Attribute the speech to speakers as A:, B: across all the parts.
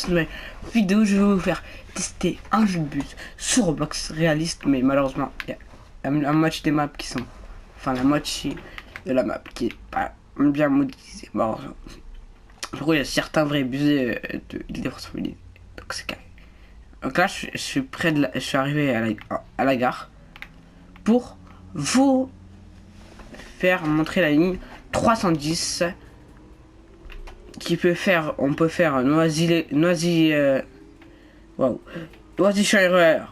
A: mais vidéo, je vais vous faire tester un jeu de bus sur Roblox réaliste, mais malheureusement, il y a la moitié des maps qui sont, enfin la moitié de la map qui est pas bien modélisée. Bon, en gros, il y a certains vrais bus de Île-de-France. Donc c'est carré. Donc là, je suis près de je suis arrivé à la gare pour vous faire montrer la ligne 310 qui peut faire, on peut faire Noisy-Champ-RER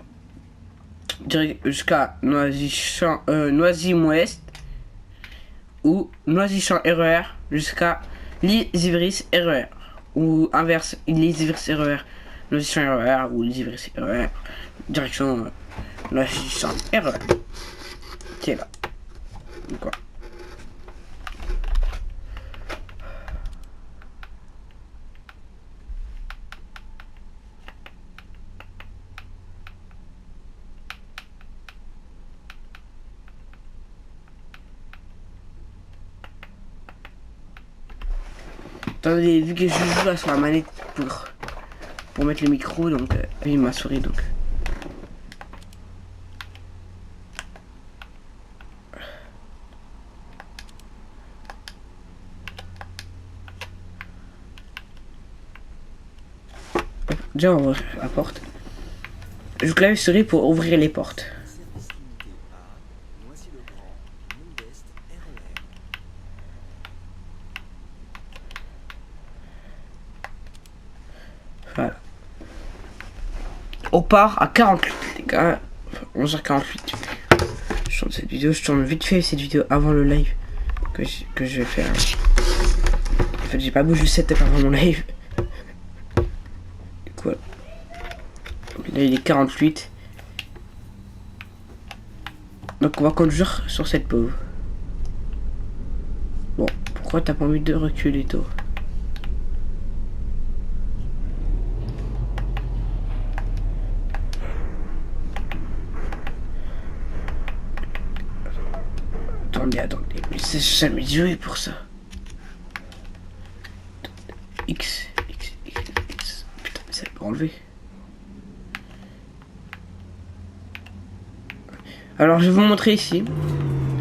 A: jusqu'à Noisy-Ouest ou Noisy-Champ-RER jusqu'à Lys-Ivry RER ou inverse, Lys-Ivry RER, Noisy-Champ-RER ou Lys-Ivry RER direction Noisy-Champ-RER qui est là. Quoi. Attendez, vu que je joue là sur la manette pour mettre le micro, donc oui, ma souris donc. Déjà on va ouvrir la porte. Je clavier souris pour ouvrir les portes. Voilà. On part à 48 les gars. 11h48. Je tourne cette vidéo, je tourne vite fait cette vidéo avant le live que je vais faire. En fait j'ai pas bougé le setup avant mon live. Du coup, là il est 48. Donc on va conduire sur cette pauvre. Bon, pourquoi t'as pas envie de reculer toi? Attendez, mais c'est jamais joué pour ça. X. Putain, mais ça peut enlever. Alors, je vais vous montrer ici.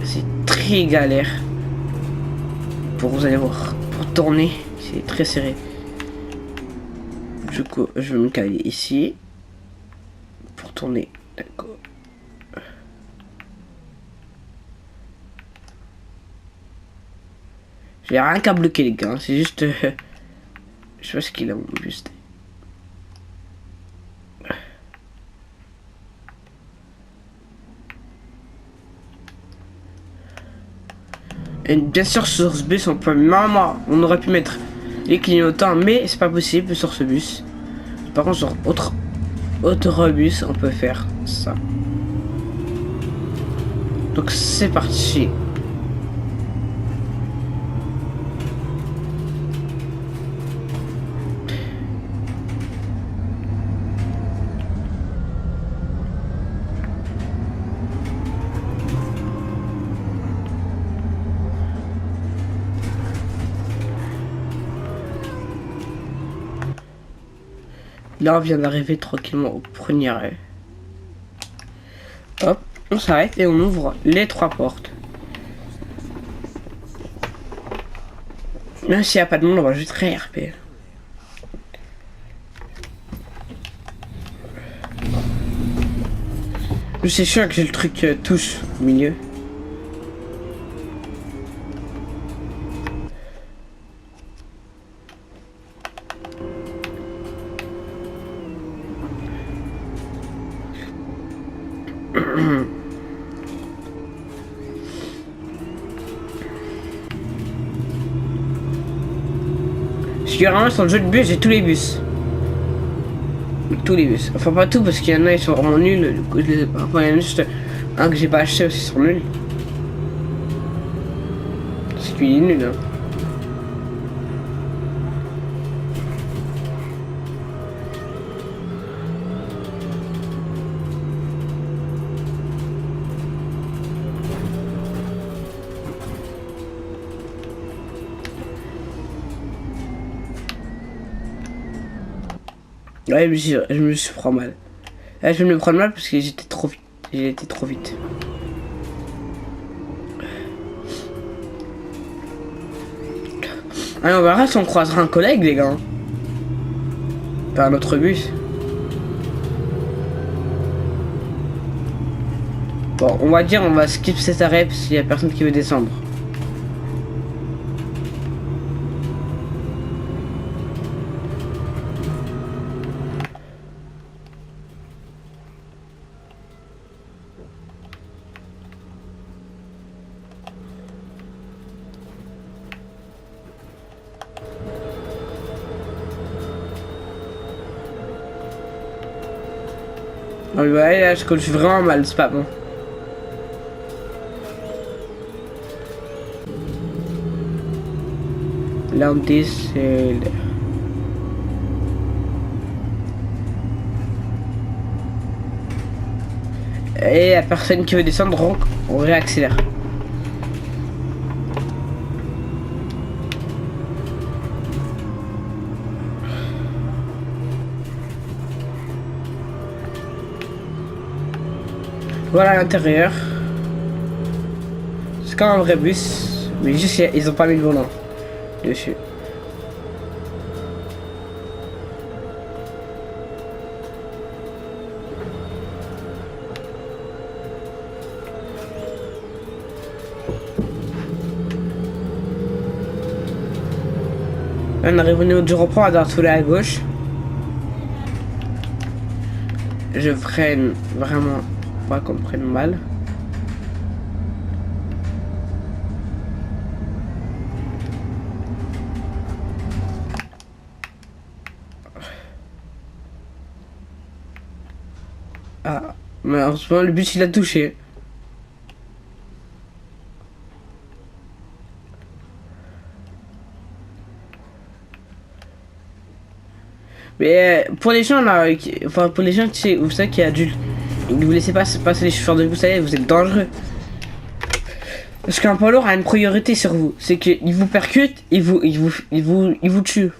A: C'est très galère. Vous allez voir, pour tourner, c'est très serré. Du coup, je vais me caler ici. Pour tourner, d'accord. J'ai rien qu'à bloquer les gars, c'est juste... je sais pas ce qu'il a mon buste. Et bien sûr sur ce bus on peut... Maman, on aurait pu mettre les clignotants, mais c'est pas possible sur ce bus. Par contre sur autre bus on peut faire ça. Donc c'est parti. Là on vient d'arriver tranquillement au premier arrêt. Hop, on s'arrête et on ouvre les 3 portes. Même s'il n'y a pas de monde, on va juste RP. Je suis sûr que j'ai le truc touche au milieu. Parce que vraiment sur le jeu de bus, j'ai tous les bus. Tous les bus. Enfin pas tout parce qu'il y en a ils sont vraiment nuls. Du coup je les ai pas. Enfin il y en a juste un que j'ai pas acheté aussi sont nuls. Parce qu'il est nul hein. Ouais, je me suis pris mal. Là, je vais me prendre mal parce que j'étais trop vite. J'ai été trop vite. Allez, on verra si on croisera un collègue, les gars. Pas un autre bus. Bon, on va dire, on va skip cet arrêt parce qu'il y a personne qui veut descendre. Oh, ouais, là, je conduis vraiment mal, c'est pas bon. Là, on dit, c'est... Et la personne qui veut descendre, donc, on réaccélère. Voilà l'intérieur. C'est comme un vrai bus, mais juste ils ont pas mis le volant dessus. Là, on arrive au niveau du rond-point, on doit tourner à gauche. Je freine vraiment pas qu'on me prenne mal. Ah, mais en ce moment le bus il a touché. Mais pour les gens là, enfin pour les gens tu sais, vous savez qui est adulte, vous laissez pas passer les chauffeurs de bus, vous savez, vous êtes dangereux. Parce qu'un poids lourd a une priorité sur vous, c'est qu'il vous percute, il vous tue.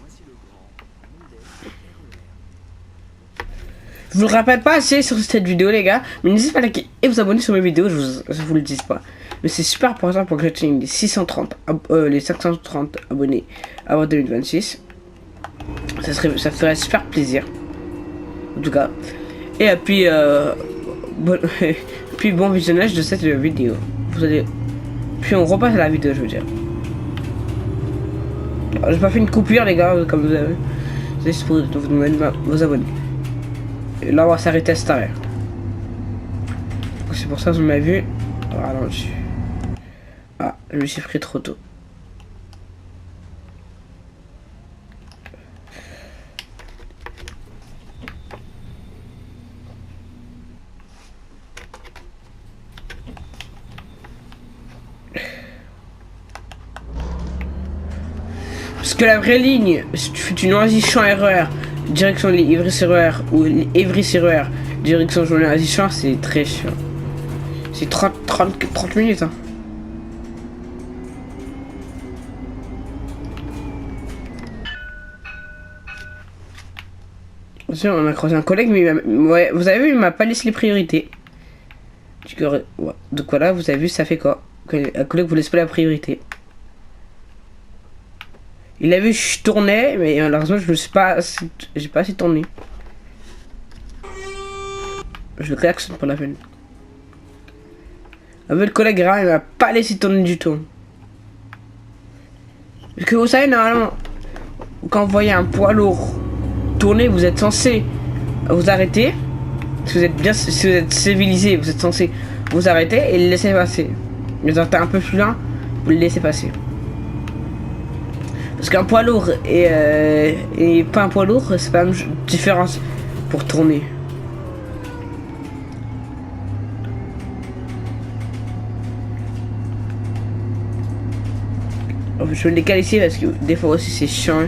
A: Je vous le rappelle pas assez sur cette vidéo les gars, mais n'hésitez pas à liker et vous abonner sur mes vidéos, je vous le dis pas. Mais c'est super important pour que j'atteigne les 530 abonnés avant 2026. Ça ferait super plaisir. En tout cas. Et puis, puis bon visionnage de cette vidéo. Vous allez... Puis on repasse à la vidéo, je veux dire. J'ai pas fait une coupure les gars, comme vous avez. C'est juste pour vous demander vos abonnés. Et là on va s'arrêter à cet arrêt. C'est pour ça que vous m'avez vu. Ralenti. Ah, je me suis pris trop tôt. Parce que la vraie ligne, si tu fais une Noisy-Champ RER, direction Ivry-sur-Eure ou Évry-sur-Eure, direction Noisy-Champ, c'est très chiant. C'est 30 minutes. Hein. On a croisé un collègue, mais ouais, vous avez vu, il m'a pas laissé les priorités. Donc voilà, vous avez vu, ça fait quoi? Un collègue vous laisse pas la priorité. Il a vu, je tournais, mais malheureusement, j'ai pas assez tourné. Je le klaxonne pour la peine. Avec le collègue il m'a pas laissé tourner du tout. Parce que vous savez, normalement, quand vous voyez un poids lourd tourner, vous êtes censé vous arrêter. Si vous êtes bien, si vous êtes civilisé, vous êtes censé vous arrêter et le laisser passer. Mais quand t'es un peu plus loin, vous le laissez passer. Parce qu'un poids lourd et pas un poids lourd, c'est pas la même différence pour tourner. Je me décale ici parce que des fois aussi c'est chiant.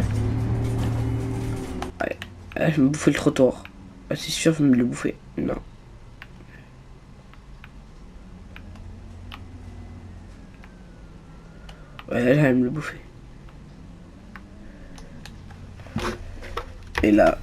A: Ouais. Je me bouffe le trottoir. C'est sûr, je vais me le bouffer. Non. Ouais, là, j'allais me le bouffer. Et là.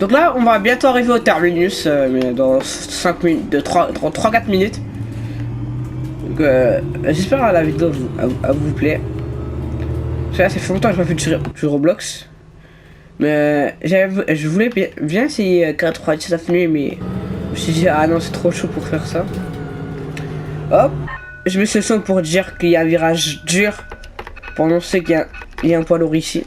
A: Donc là, on va bientôt arriver au terminus, mais dans 5 minutes, 3-4 minutes. Donc j'espère que la vidéo vous plaît. Parce que là, ça fait longtemps que je n'ai pas fait sur Roblox. Mais je voulais bien essayer 4 cette nuit, mais je me suis dit, ah non, c'est trop chaud pour faire ça. Hop, je me suis sonné pour dire qu'il y a un virage dur. Pour annoncer qu'il y a un poids lourd ici.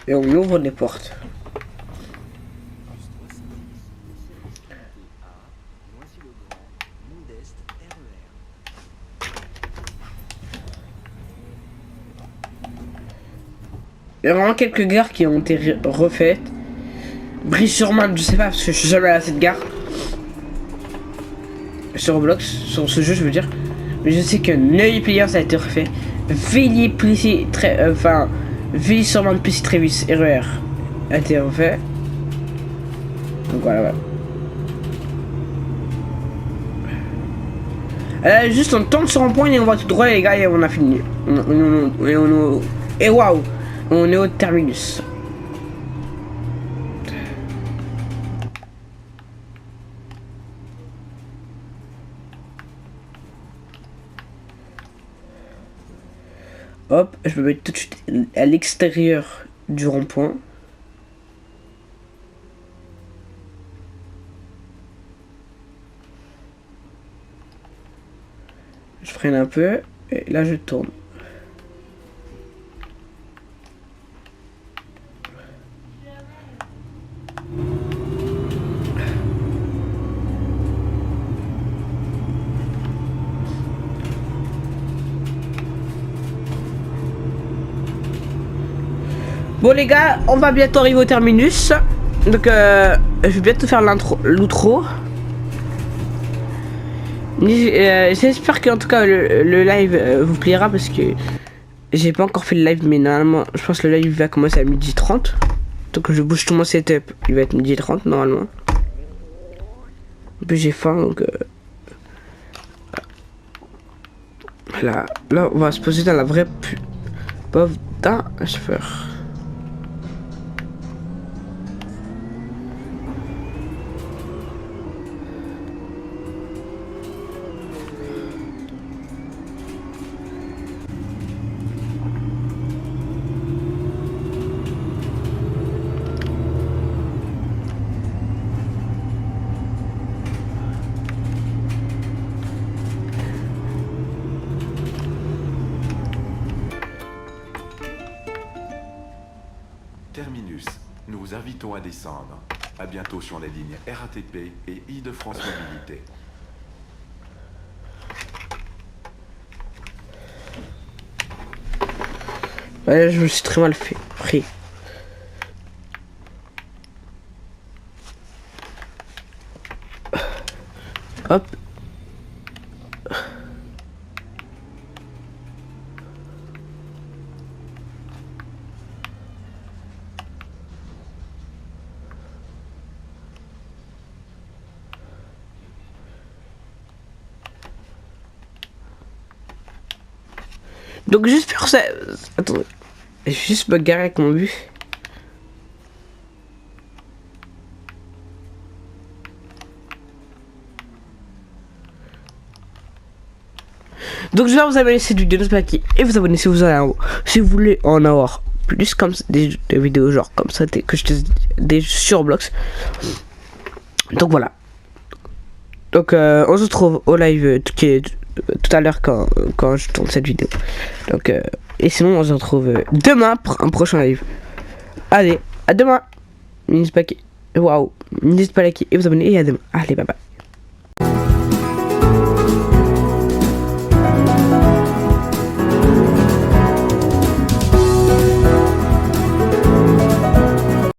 A: Et on ouvre les portes. Il y a vraiment quelques gares qui ont été refaites. Brie-sur-Marne, je sais pas parce que je suis jamais allé à cette gare. Sur Roblox, sur ce jeu je veux dire. Mais je sais que Neuilly-Players ça a été refait. Villiers-Plessis, Villiers-sur-Marne, Plessis-Trévis, RER a été refait. Donc voilà. Juste on tombe sur un point et on va tout droit les gars et on a fini. Et waouh, on est au terminus. Hop, je me mets tout de suite à l'extérieur du rond-point. Je freine un peu et là je tourne. Bon les gars, on va bientôt arriver au terminus. Donc je vais bientôt faire l'outro. J'espère qu'en tout cas le live vous plaira parce que j'ai pas encore fait le live, mais normalement je pense que le live va commencer à 12h30. Donc je bouge tout mon setup, il va être 12h30 normalement. En plus j'ai faim donc là on va se poser dans la vraie pauvre d'un chauffeur.
B: Terminus, nous vous invitons à descendre. À bientôt sur les lignes RATP et Île-de-France Mobilité.
A: Ouais, je me suis très mal pris. Hop. Donc j'espère que ça... Attendez. Je vais juste me garer avec mon bus. Donc je vais vous abonner à cette vidéo, n'hésitez pas et vous abonner si vous voulez en avoir plus comme des vidéos genre comme ça que je te des sur Roblox. Donc voilà. Donc on se retrouve au live qui est tout à l'heure quand je tourne cette vidéo. Donc et sinon on se retrouve demain pour un prochain live. Allez, à demain. N'hésitez pas à liker et vous abonner et à demain. Allez, bye bye.